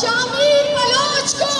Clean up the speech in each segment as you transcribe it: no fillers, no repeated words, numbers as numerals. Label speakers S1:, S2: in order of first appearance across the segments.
S1: Shamir Bloch को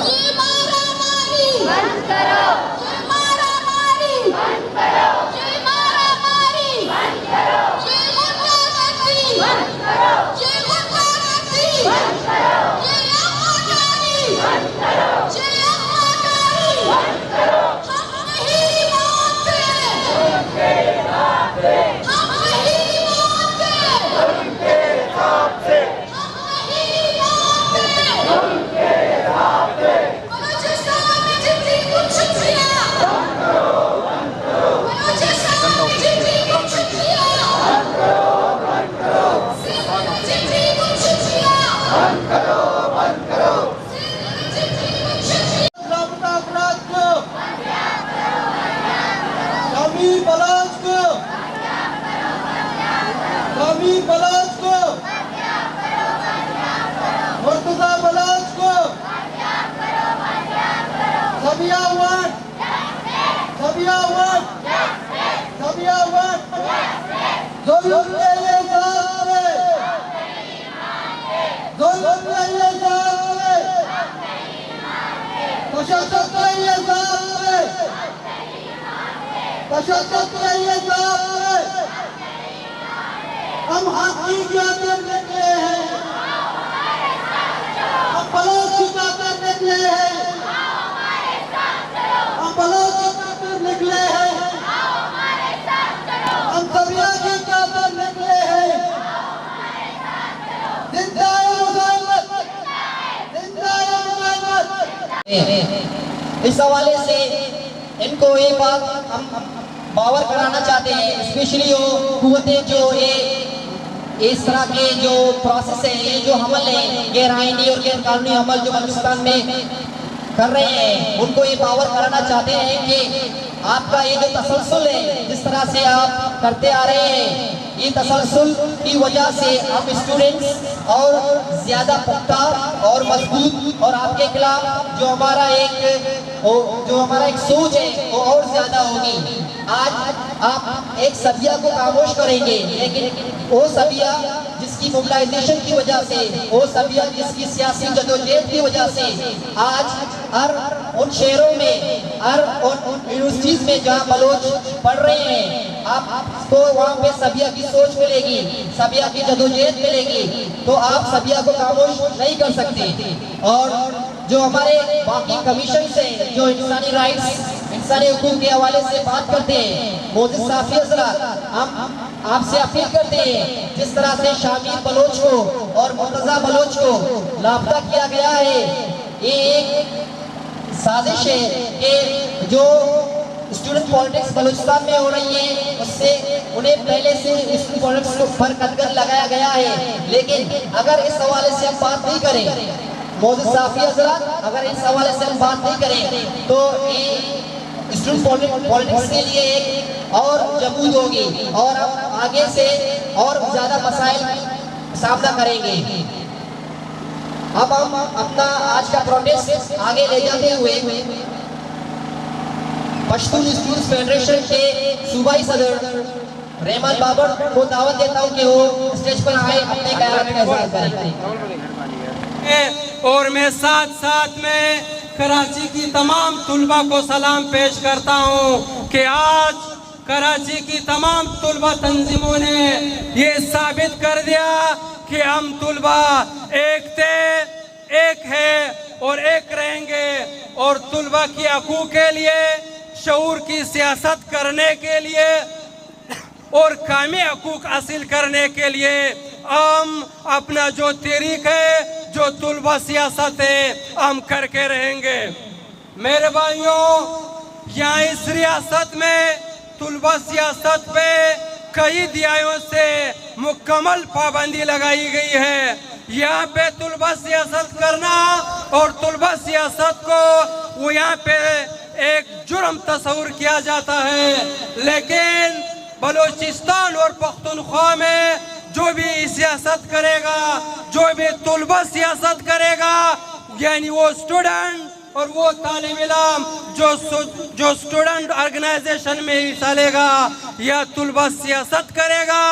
S1: ये मारामारी बंद करो, ये मारामारी बंद करो, ये मारामारी बंद करो, ये गुंडागर्दी बंद करो, ये गुंडागर्दी बंद करो, ये अत्याचारी बंद करो, ये अत्याचारी बंद करो। हम नहीं मानते, उनके नाते हम नहीं मानते, उनके नाते हम नहीं मानते, उनके नाते। बलूचिस्तान में जितनी गुमशुदगियां बंद करो, बलूचिस्तान में जितनी गुमशुदगियां बंद करो, सिंध में जितनी गुमशुदगियां बंद करो, सिंध में जितनी गुमशुदगियां
S2: अपराध को शामिर बलोच को, शामिर बलोच को, मुर्तजा बलोच को, सबिया वन, सबिया वन, सबिया वन, जुल्म के लिए जाओगे, जुल्म के लिए जाओगे, तशद्दुद के लिए जाओगे, तशद्दुद के लिए जाओगे। हम हकी की खातिर निकले हैं, हम बलोच की खातिर निकले हैं, हम बलोच की खातिर निकले हैं, हम सबिया की खातिर निकले हैं। जिंदाए मुजाहिद, जिंदाए मुजाहिद।
S3: इस हवाले से इनको ये बात हम बावर कराना चाहते हैं, स्पेशली वो कुव्वतें जो ये इस तरह के जो प्रोसेस है, ये जो हमल है गैर आईनी और गैर कानूनी हमल जो बलूचिस्तान में कर रहे हैं, उनको ये बावर कराना चाहते हैं कि आपका ये जो तसलसल है, जिस तरह से आप करते आ रहे हैं, ये तसलसल की वजह से आप स्टूडेंट्स और ज्यादा पुख्ता और मजबूत और आपके खिलाफ जो हमारा एक सोच है वो और ज्यादा होगी। आज आप एक सबिया को खामोश करेंगे, लेकिन वो सबिया जिसकी मोबिलाइजेशन की वजह से, वो सबिया जिसकी सियासी जदोजहद की वजह से आज हर उन शहरों में, हर उन यूनिवर्सिटीज में जहाँ बलोच पढ़ रहे हैं, आपको वहाँ पे सबिया की सोच मिलेगी, सबिया की जदोजहद मिलेगी, तो आप सबिया को खामोश नहीं कर सकते। और जो हमारे बाकी कमीशन हैं जो इंसानी राइट्स, इंसानी हुकूक के हवाले से बात करते हैं, मोजिद साफी हजरात, हम आपसे अपील करते हैं, जिस तरह से शामिर बलोच को और मुर्तजा बलोच को लापता किया गया है, ये एक साजिश है कि जो स्टूडेंट पॉलिटिक्स बलूचिस्तान में हो रही है, उससे उन्हें पहले से स्टूडेंट पॉलिटिक्स पर कदगन लगाया गया है। लेकिन अगर इस हवाले से हम बात नहीं करें, मोजिद साफी हजरात, अगर इस हवाले से हम बात नहीं करें, तो ये स्टूडेंट पॉलिटिक्स के लिए एक और जमूद होगी और हम आगे से और ज्यादा मसाइल सामना करेंगे। अब हम अपना आज का प्रोटेस्ट आगे ले जाते हुए पश्तून स्टूडेंट्स फेडरेशन के सूबाई सदर रहमान बाबर को दावत देता हूं कि वो स्टेज पर आए, अपने ख्यालात का इज़हार करें।
S4: और मैं साथ साथ में कराची की तमाम तुलबा को सलाम पेश करता हूं कि आज कराची की तमाम तुलबा तंजीमों ने ये साबित कर दिया कि हम तुलबा एक थे, एक है और एक रहेंगे। और तुलबा की हकूक़ के लिए, शऊर की सियासत करने के लिए और कामी हकूक़ हासिल करने के लिए हम अपना जो तरीक़ है, जो तुलबा सियासत है, हम करके रहेंगे। मेरे भाइयों, यहाँ इस रियासत में तुलबा सियासत पे कई दिहाइयों से मुकम्मल पाबंदी लगाई गई है। यहाँ पे तुलबा सियासत करना और तुलबा सियासत को वो यहाँ पे एक जुर्म तस्वुर किया जाता है, लेकिन बलूचिस्तान और पख्तूनख्वा में जो भी सियासत करेगा, जो भी तुलबा सियासत करेगा, यानी वो स्टूडेंट और वो तालिब इल्म जो स्टूडेंट ऑर्गेनाइजेशन में हिस्सा लेगा या तुलबा सियासत करेगा,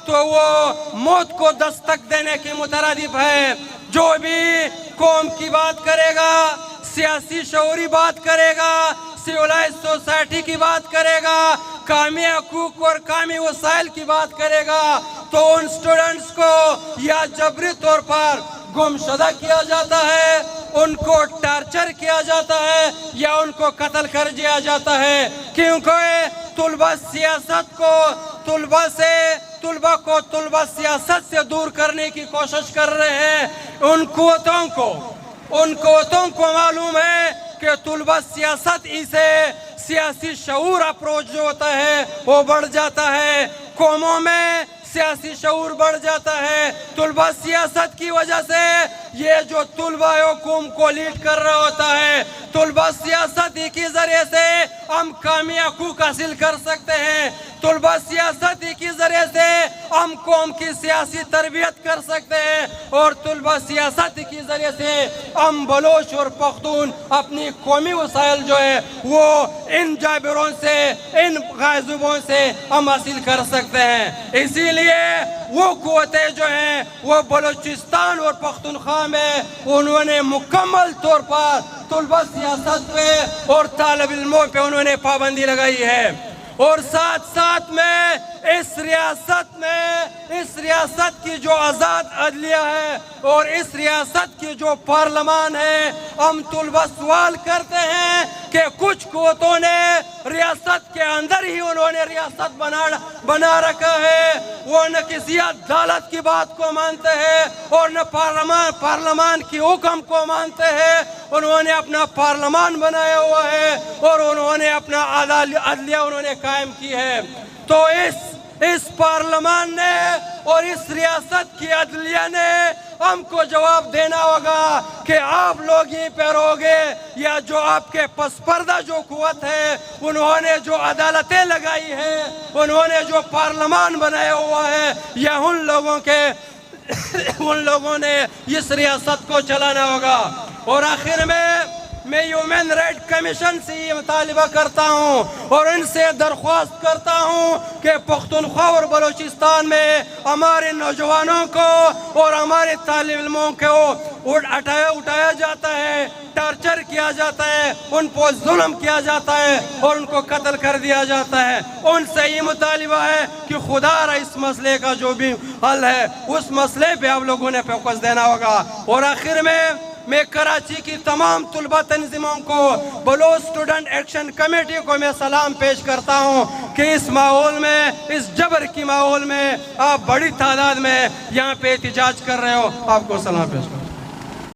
S4: तो वो मौत को दस्तक देने के मुतरादिफ है। जो भी कौम की बात करेगा, सियासी शऊरी बात करेगा, सिविलाइज सोसाइटी की बात करेगा, कामी हकूक और कामी वसाइल की बात करेगा, तो उन स्टूडेंट्स को या जबरी तौर पर गुमशुदा किया जाता है, उनको टॉर्चर किया जाता है या उनको कत्ल कर दिया जाता है। क्योंकि तुलबा सियासत को तुलबा सियासत से दूर करने की कोशिश कर रहे हैं। उन कुव्वतों को मालूम है कि तुलबा सियासत इसे सियासी शऊर अप्रोच जो होता है वो बढ़ जाता है, कौमों में सियासी शऊर बढ़ जाता है। तुलबा सियासत की वजह से ये जो तुलबा कौम को लीड कर रहा होता है, तुलबा सियासत के जरिए से हम कामी हकूक हासिल कर सकते हैं। तुलबा सियासत के जरिए से हम कौम की सियासी तरबियत कर सकते हैं और तुलबा सियासत के जरिए से हम बलोच और पख्तून अपनी कौमी वसाइल जो है वो इन जाबिरों से, इन गाज़िबों से हम हासिल कर सकते हैं। इसीलिए वो कुव्वतें जो हैं वो बलूचिस्तान और पख्तूनख्वा में उन्होंने मुकम्मल तौर पर तुलबा सियासत पे और तालिब इल्मों पे उन्होंने पाबंदी लगाई है। और साथ साथ में इस रियासत की जो आज़ाद अदलिया है और इस रियासत की जो पार्लियामान है, हम तुलबा सवाल करते हैं कि कुछ कुव्वतों ने रियासत के अंदर ही उन्होंने रियासत बना रखा है। वो न किसी अदालत की बात को मानते हैं और न पार्लियामान की हुक्म को मानते हैं। उन्होंने अपना पार्लियामान बनाया हुआ है और उन्होंने अपना अदलिया उन्होंने कायम की है। तो इस पार्लियामान ने और इस रियासत की अदलिया ने हमको जवाब देना होगा कि आप लोग यहीं पे रहोगे या जो आपके पसपर्दा जो कुव्वत है, उन्होंने जो अदालतें लगाई हैं, उन्होंने जो पार्लियामान बनाया हुआ है, या उन लोगों ने इस रियासत को चलाना होगा। और आखिर में मैं ह्यूमन राइट कमीशन से ये मुतालिबा करता हूँ और इनसे दरख्वास्त करता हूँ कि पख्तूनख्वा और बलूचिस्तान में हमारे नौजवानों को और हमारे तालिब इल्मों को उठाया जाता है, टॉर्चर किया जाता है, उन पर जुल्म किया जाता है और उनको कत्ल कर दिया जाता है। उनसे ये मुतालिबा है कि खुदा इस मसले का जो भी हल है उस मसले पे आप लोगों ने फोकस देना होगा। और आखिर में मैं कराची की तमाम तुलबा तंजीमों को, बलोच स्टूडेंट एक्शन कमेटी को मैं सलाम पेश करता हूँ कि इस माहौल में, इस जबर की माहौल में आप बड़ी तादाद में यहाँ पे एहतजाज कर रहे हो। आपको सलाम पेश करता हूँ।